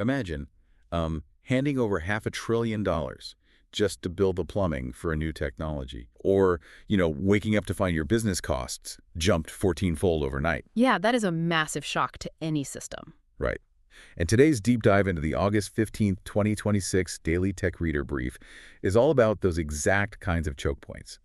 Imagine handing over $500 billion just to build the plumbing for a new technology. Or, waking up to find your business costs jumped 14-fold overnight. Yeah, that is a massive shock to any system. Right. And today's deep dive into the August 15th, 2026 Daily Tech Reader Brief is all about those exact kinds of choke points.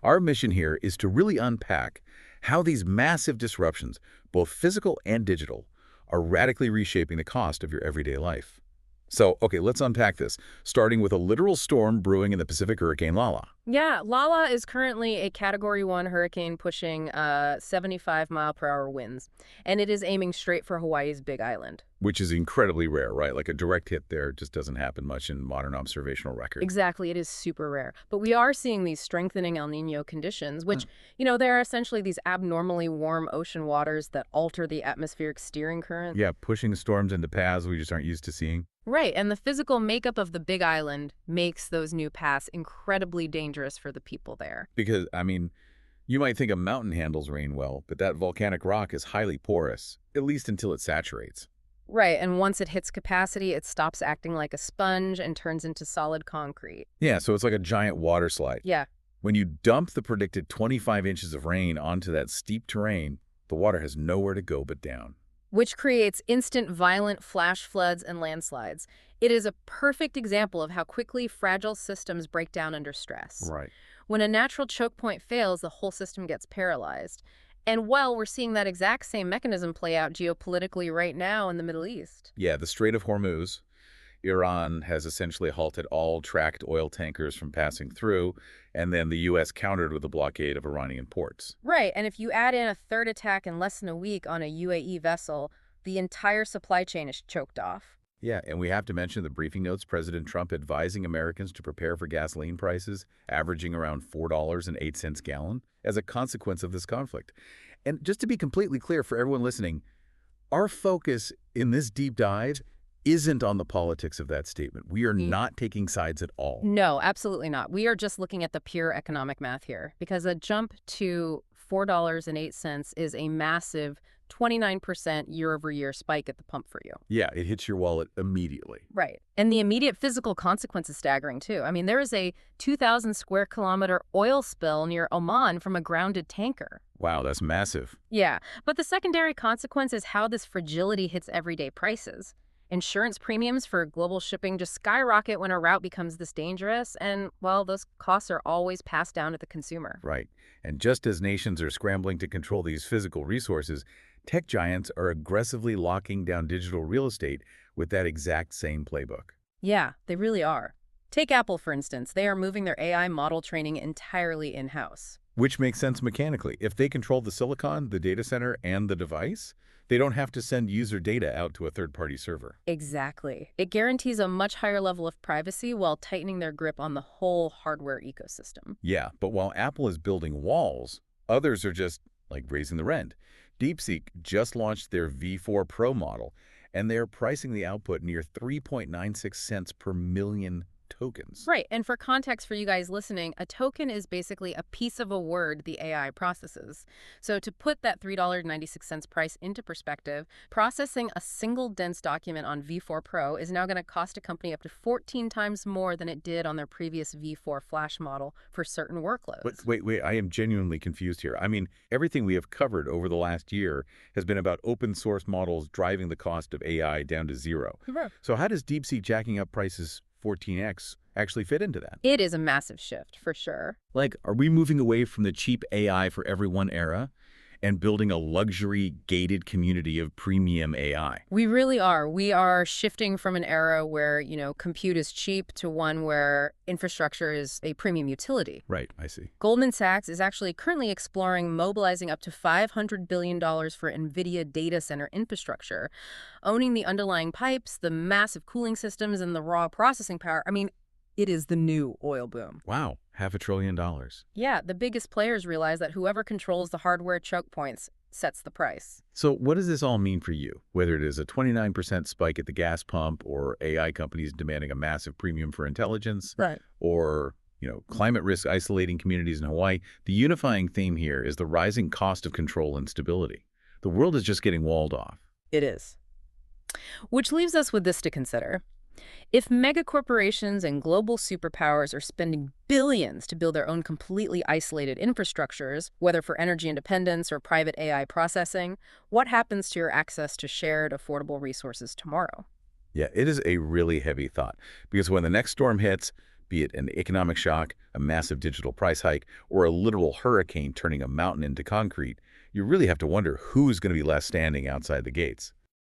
Our mission here is to really unpack how these massive disruptions, both physical and digital, are radically reshaping the cost of your everyday life. So, okay, let's unpack this, starting with a literal storm brewing in the Pacific, Hurricane Lala. Yeah, Lala is currently a Category 1 hurricane pushing 75-mile-per-hour winds, and it is aiming straight for Hawaii's Big Island. Which is incredibly rare, right? Like a direct hit there just doesn't happen much in modern observational record. Exactly, it is super rare. But we are seeing these strengthening El Niño conditions, which, they're essentially these abnormally warm ocean waters that alter the atmospheric steering current. Yeah, pushing storms into paths we just aren't used to seeing. Right, and the physical makeup of the Big Island makes those new paths incredibly dangerous for the people there. Because, you might think a mountain handles rain well, but that volcanic rock is highly porous, at least until it saturates. Right, and once it hits capacity, it stops acting like a sponge and turns into solid concrete. Yeah, so it's like a giant water slide. Yeah. When you dump the predicted 25 inches of rain onto that steep terrain, the water has nowhere to go but down. Which creates instant violent flash floods and landslides. It is a perfect example of how quickly fragile systems break down under stress. Right. When a natural choke point fails, the whole system gets paralyzed. And we're seeing that exact same mechanism play out geopolitically right now in the Middle East. Yeah, the Strait of Hormuz. Iran has essentially halted all tracked oil tankers from passing through, and then the U.S. countered with a blockade of Iranian ports. Right, and if you add in a third attack in less than a week on a UAE vessel, the entire supply chain is choked off. Yeah, and we have to mention the briefing notes, President Trump advising Americans to prepare for gasoline prices averaging around $4.08 a gallon as a consequence of this conflict. And just to be completely clear for everyone listening, our focus in this deep dive isn't on the politics of that statement. We are not taking sides at all. No, absolutely not. We are just looking at the pure economic math here, because a jump to $4.08 is a massive 29% year-over-year spike at the pump for you. Yeah, it hits your wallet immediately. Right. And the immediate physical consequence is staggering, too. There is a 2,000 square kilometer oil spill near Oman from a grounded tanker. Wow, that's massive. Yeah, but the secondary consequence is how this fragility hits everyday prices. Insurance premiums for global shipping just skyrocket when a route becomes this dangerous, and, those costs are always passed down to the consumer. Right. And just as nations are scrambling to control these physical resources, tech giants are aggressively locking down digital real estate with that exact same playbook. Yeah, they really are. Take Apple, for instance. They are moving their AI model training entirely in-house. Which makes sense mechanically. If they control the silicon, the data center, and the device, they don't have to send user data out to a third-party server. Exactly. It guarantees a much higher level of privacy while tightening their grip on the whole hardware ecosystem. Yeah, but while Apple is building walls, others are just, raising the rent. DeepSeek just launched their V4 Pro model, and they're pricing the output near 3.96 cents per million tokens. Right, and for context for you guys listening, a token is basically a piece of a word the AI processes. So to put that $3.96 price into perspective, processing a single dense document on V4 Pro is now going to cost a company up to 14 times more than it did on their previous V4 Flash model for certain workloads. But wait, I am genuinely confused here. Everything we have covered over the last year has been about open source models driving the cost of AI down to zero. Correct. So how does DeepSeek jacking up prices 14x actually fit into that? It is a massive shift, for sure. Are we moving away from the cheap AI for everyone era and building a luxury gated community of premium AI? We really are. We are shifting from an era where, compute is cheap to one where infrastructure is a premium utility. Right, I see. Goldman Sachs is actually currently exploring mobilizing up to $500 billion for NVIDIA data center infrastructure, owning the underlying pipes, the massive cooling systems, and the raw processing power. It is the new oil boom. Wow, $500 billion. Yeah, the biggest players realize that whoever controls the hardware choke points sets the price. So what does this all mean for you? Whether it is a 29% spike at the gas pump or AI companies demanding a massive premium for intelligence, right, or climate risk isolating communities in Hawaii, the unifying theme here is the rising cost of control and stability. The world is just getting walled off. It is. Which leaves us with this to consider. If megacorporations and global superpowers are spending billions to build their own completely isolated infrastructures, whether for energy independence or private AI processing, what happens to your access to shared, affordable resources tomorrow? Yeah, it is a really heavy thought because when the next storm hits, be it an economic shock, a massive digital price hike, or a literal hurricane turning a mountain into concrete, you really have to wonder who's going to be left standing outside the gates.